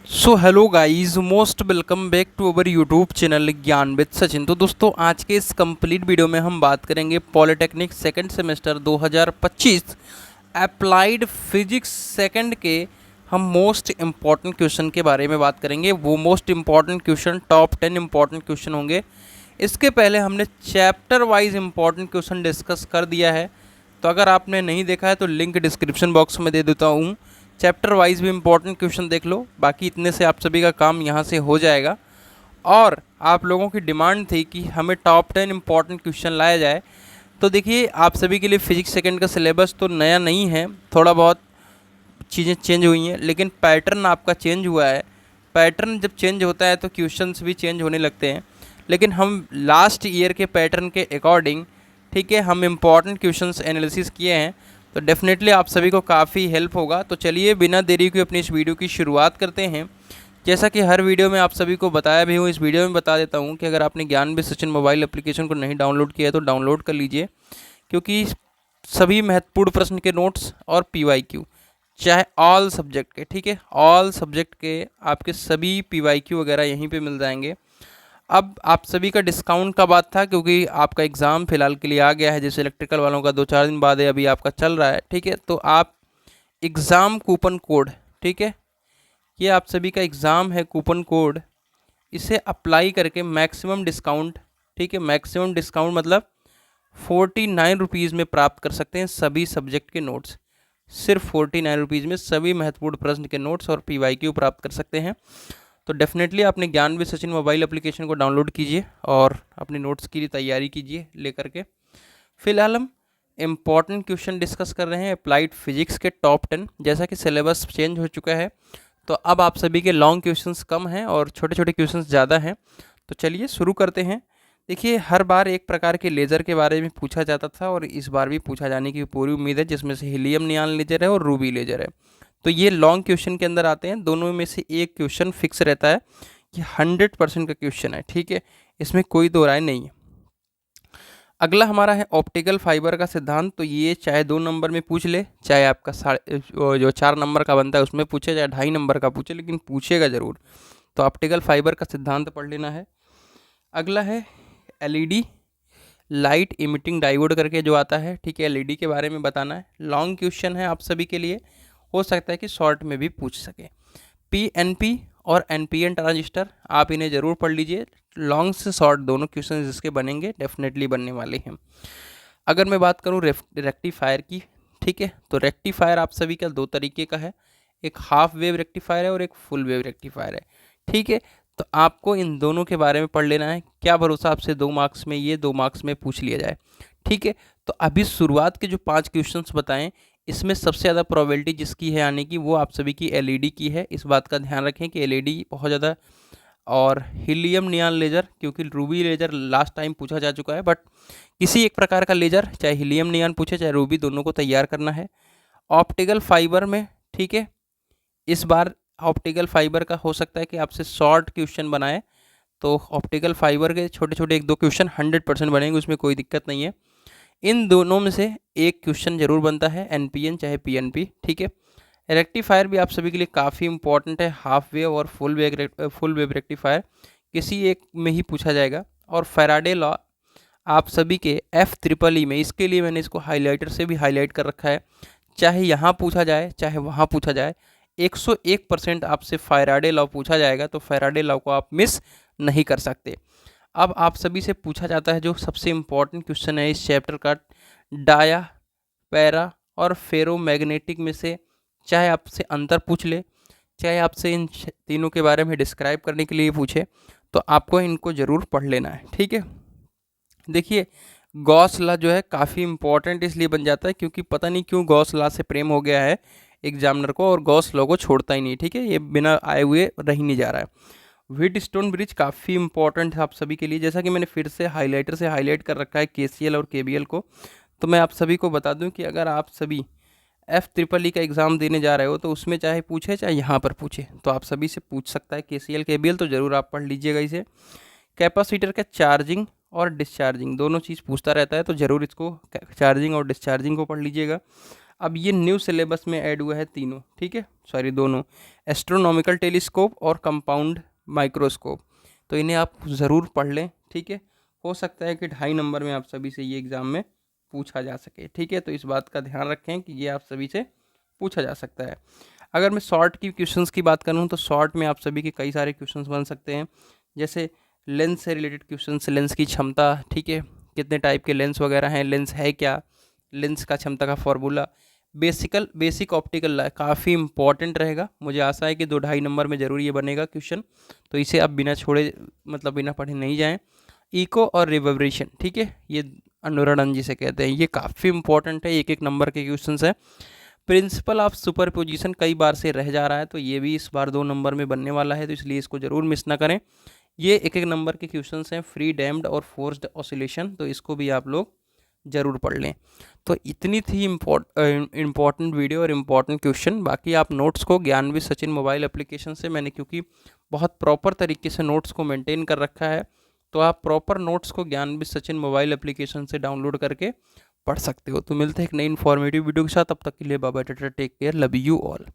So hello guys, most welcome back to our YouTube channel Gyan with Sachin. तो दोस्तों, आज के इस कंप्लीट वीडियो में हम बात करेंगे polytechnic second semester 2025 applied physics second के हम मोस्ट इम्पॉर्टेंट क्वेश्चन के बारे में बात करेंगे। वो most important question top 10 important question होंगे। इसके पहले हमने chapter wise important question discuss कर दिया है, तो अगर आपने नहीं देखा है तो लिंक डिस्क्रिप्शन बॉक्स में दे देता हूँ। चैप्टर वाइज भी इम्पोर्टेंट क्वेश्चन देख लो। बाकी इतने से आप सभी का काम यहाँ से हो जाएगा। और आप लोगों की डिमांड थी कि हमें टॉप 10 इम्पॉर्टेंट क्वेश्चन लाया जाए, तो देखिए आप सभी के लिए फिजिक्स सेकंड का सिलेबस तो नया नहीं है, थोड़ा बहुत चीज़ें चेंज हुई हैं, लेकिन पैटर्न आपका चेंज हुआ है। पैटर्न जब चेंज होता है तो क्वेश्चंस भी चेंज होने लगते हैं, लेकिन हम लास्ट ईयर के पैटर्न के अकॉर्डिंग, ठीक है, हम इम्पॉर्टेंट क्वेश्चंस एनालिसिस किए हैं, तो डेफिनेटली आप सभी को काफ़ी हेल्प होगा। तो चलिए बिना देरी के अपनी इस वीडियो की शुरुआत करते हैं। जैसा कि हर वीडियो में आप सभी को बताया भी हूँ, इस वीडियो में बता देता हूँ कि अगर आपने ज्ञान विद सचिन मोबाइल एप्लीकेशन को नहीं डाउनलोड किया है तो डाउनलोड कर लीजिए, क्योंकि सभी महत्वपूर्ण प्रश्न के नोट्स और PYQ, चाहे ऑल सब्जेक्ट के, ठीक है, ऑल सब्जेक्ट के आपके सभी PYQ वगैरह यहीं पे मिल जाएंगे। अब आप सभी का डिस्काउंट का बात था, क्योंकि आपका एग्ज़ाम फिलहाल के लिए आ गया है, जैसे इलेक्ट्रिकल वालों का 2-4 दिन बाद है, अभी आपका चल रहा है, ठीक है। तो आप एग्ज़ाम कूपन कोड, ठीक है, ये आप सभी का एग्ज़ाम है कूपन कोड, इसे अप्लाई करके मैक्सिमम डिस्काउंट, ठीक है, मैक्सिमम डिस्काउंट मतलब 49 रुपीज़ में प्राप्त कर सकते हैं सभी सब्जेक्ट के नोट्स। सिर्फ 49 रुपीज़ में सभी महत्वपूर्ण प्रश्न के नोट्स और PYQ प्राप्त कर सकते हैं। तो डेफिनेटली आपने ज्ञान विद सचिन मोबाइल एप्लीकेशन को डाउनलोड कीजिए और अपने नोट्स की तैयारी कीजिए लेकर के। फिलहाल हम इम्पॉर्टेंट क्वेश्चन डिस्कस कर रहे हैं अप्लाइड फिजिक्स के टॉप 10। जैसा कि सिलेबस चेंज हो चुका है, तो अब आप सभी के लॉन्ग क्वेश्चंस कम हैं और छोटे छोटे क्वेश्चंस ज़्यादा हैं। तो चलिए शुरू करते हैं। देखिए, हर बार एक प्रकार के लेज़र के बारे में पूछा जाता था और इस बार भी पूछा जाने की पूरी उम्मीद है, जिसमें से हीलियम नियॉन लेज़र है और रूबी लेज़र है। तो ये लॉन्ग क्वेश्चन के अंदर आते हैं। दोनों में से एक क्वेश्चन फिक्स रहता है कि 100% का क्वेश्चन है, ठीक है, इसमें कोई दो राय नहीं है। अगला हमारा है ऑप्टिकल फाइबर का सिद्धांत। तो ये चाहे 2 नंबर में पूछ ले, चाहे आपका जो 4 नंबर का बनता है उसमें पूछे, चाहे 2.5 नंबर का पूछे, लेकिन पूछेगा ज़रूर। तो ऑप्टिकल फाइबर का सिद्धांत पढ़ लेना है। अगला है LED, लाइट इमिटिंग डायोड करके जो आता है, ठीक है, LED के बारे में बताना है। लॉन्ग क्वेश्चन है आप सभी के लिए, हो सकता है कि शॉर्ट में भी पूछ सके। PNP और NPN ट्रांजिस्टर, आप इन्हें ज़रूर पढ़ लीजिए। लॉन्ग से शॉर्ट दोनों क्वेश्चन जिसके बनेंगे, डेफिनेटली बनने वाले हैं। अगर मैं बात करूँ रेक्टिफायर की, ठीक है, तो रेक्टिफायर आप सभी का 2 तरीके का है, एक हाफ वेव रेक्टिफायर है और एक फुल वेव रेक्टिफायर है, ठीक है। तो आपको इन दोनों के बारे में पढ़ लेना है। क्या भरोसा आपसे 2 मार्क्स में ये 2 मार्क्स में पूछ लिया जाए, ठीक है। तो अभी शुरुआत के जो 5 क्वेश्चंस बताएं, इसमें सबसे ज़्यादा प्रोबेबिलिटी जिसकी है आने की, वो आप सभी की LED की है। इस बात का ध्यान रखें कि LED बहुत ज़्यादा, और हीलियम नियॉन लेज़र, क्योंकि रूबी लेज़र लास्ट टाइम पूछा जा चुका है, बट किसी एक प्रकार का लेज़र, चाहे हीलियम नियॉन पूछे चाहे रूबी, दोनों को तैयार करना है। ऑप्टिकल फाइबर में, ठीक है, इस बार ऑप्टिकल फाइबर का हो सकता है कि आपसे शॉर्ट क्वेश्चन बनाए, तो ऑप्टिकल फाइबर के छोटे छोटे 1-2 क्वेश्चन 100% बनेंगे, उसमें कोई दिक्कत नहीं है। इन दोनों में से एक क्वेश्चन जरूर बनता है, NPN चाहे PNP, ठीक है। रेक्टिफायर भी आप सभी के लिए काफ़ी इंपॉर्टेंट है, हाफ वेव और फुल वेव रेक्टिफायर किसी एक में ही पूछा जाएगा। और फैराडे लॉ आप सभी के FEEE में, इसके लिए मैंने इसको हाइलाइटर से भी हाईलाइट कर रखा है, चाहे यहाँ पूछा जाए चाहे वहाँ पूछा जाए, 101% आपसे फैराडे लॉ पूछा जाएगा, तो फैराडे लॉ को आप मिस नहीं कर सकते। अब आप सभी से पूछा जाता है जो सबसे इम्पॉर्टेंट क्वेश्चन है इस चैप्टर का, डाया, पैरा और फेरोमैग्नेटिक में से चाहे आपसे अंतर पूछ ले, चाहे आपसे इन तीनों के बारे में डिस्क्राइब करने के लिए पूछे, तो आपको इनको ज़रूर पढ़ लेना है, ठीक है। देखिए, गॉस लॉ जो है काफ़ी इंपॉर्टेंट इसलिए बन जाता है क्योंकि पता नहीं क्यों गॉस लॉ से प्रेम हो गया है एग्जामिनर को, और गॉस लॉ को छोड़ता ही नहीं, ठीक है, ये बिना आए हुए रह ही नहीं जा रहा है। व्हीटस्टोन ब्रिज काफ़ी इंपॉर्टेंट है आप सभी के लिए, जैसा कि मैंने फिर से हाइलाइटर से हाईलाइट कर रखा है KCL और KBL को। तो मैं आप सभी को बता दूं कि अगर आप सभी FEEE का एग्ज़ाम देने जा रहे हो, तो उसमें चाहे पूछे चाहे यहाँ पर पूछे, तो आप सभी से पूछ सकता है KCL KBL, तो ज़रूर आप पढ़ लीजिएगा इसे। कैपेसिटर का चार्जिंग और डिस्चार्जिंग दोनों चीज़ पूछता रहता है, तो ज़रूर इसको चार्जिंग और डिस्चार्जिंग को पढ़ लीजिएगा। अब ये न्यू सिलेबस में ऐड हुआ है तीनों, ठीक है, सॉरी दोनों, एस्ट्रोनॉमिकल टेलीस्कोप और कंपाउंड माइक्रोस्कोप। तो इन्हें आप ज़रूर पढ़ लें, ठीक है। हो सकता है कि 2.5 नंबर में आप सभी से ये एग्ज़ाम में पूछा जा सके, ठीक है। तो इस बात का ध्यान रखें कि ये आप सभी से पूछा जा सकता है। अगर मैं शॉर्ट की क्वेश्चंस की बात करूं तो शॉर्ट में आप सभी के कई सारे क्वेश्चंस बन सकते हैं, जैसे लेंस से रिलेटेड क्वेश्चंस, लेंस की क्षमता, ठीक है, कितने टाइप के लेंस वगैरह हैं, लेंस है क्या, लेंस का क्षमता का फॉर्मूला, बेसिक ऑप्टिकल काफ़ी इंपॉर्टेंट रहेगा। मुझे आशा है कि 2-2.5 नंबर में ज़रूर ये बनेगा क्वेश्चन, तो इसे आप बिना छोड़े मतलब बिना पढ़े नहीं जाएँ। इको और रिवर्बरेशन, ठीक है, ये अनुरणन जिसे कहते हैं, ये काफ़ी इंपॉर्टेंट है, एक नंबर के क्वेश्चन है। प्रिंसिपल ऑफ सुपरपोजिशन कई बार से रह जा रहा है, तो ये भी इस बार 2 नंबर में बनने वाला है, तो इसलिए इसको ज़रूर मिस ना करें। ये एक नंबर के क्वेश्चन हैं, फ्री डैम्ड और फोर्स्ड ऑसिलेशन, तो इसको भी आप लोग ज़रूर पढ़ लें। तो इतनी थी इम्पॉर्टेंट वीडियो और इम्पॉर्टेंट क्वेश्चन। बाकी आप नोट्स को ज्ञानविद सचिन मोबाइल एप्लीकेशन से, मैंने क्योंकि बहुत प्रॉपर तरीके से नोट्स को मेंटेन कर रखा है, तो आप प्रॉपर नोट्स को ज्ञानविद सचिन मोबाइल एप्लीकेशन से डाउनलोड करके पढ़ सकते हो। तो मिलते हैं एक नई इन्फॉर्मेटिव वीडियो के साथ, तब तक के लिए bye bye, take care, love you all.